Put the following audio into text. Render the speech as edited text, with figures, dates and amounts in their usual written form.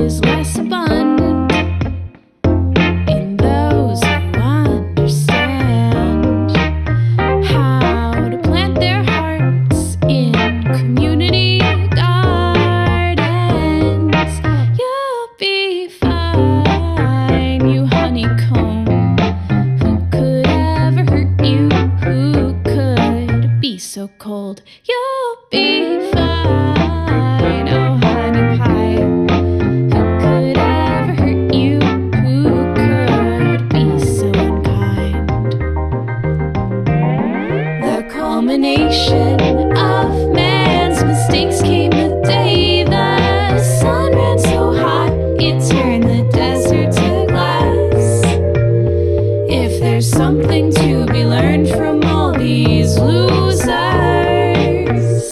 is less abundant in those who understand how to plant their hearts in community gardens. You'll be fine, you honeycomb. Who could ever hurt you? Who could be so cold? You'll be fine, oh honey pie. Who could ever hurt you? Who could be so unkind? The culmination of man's mistakes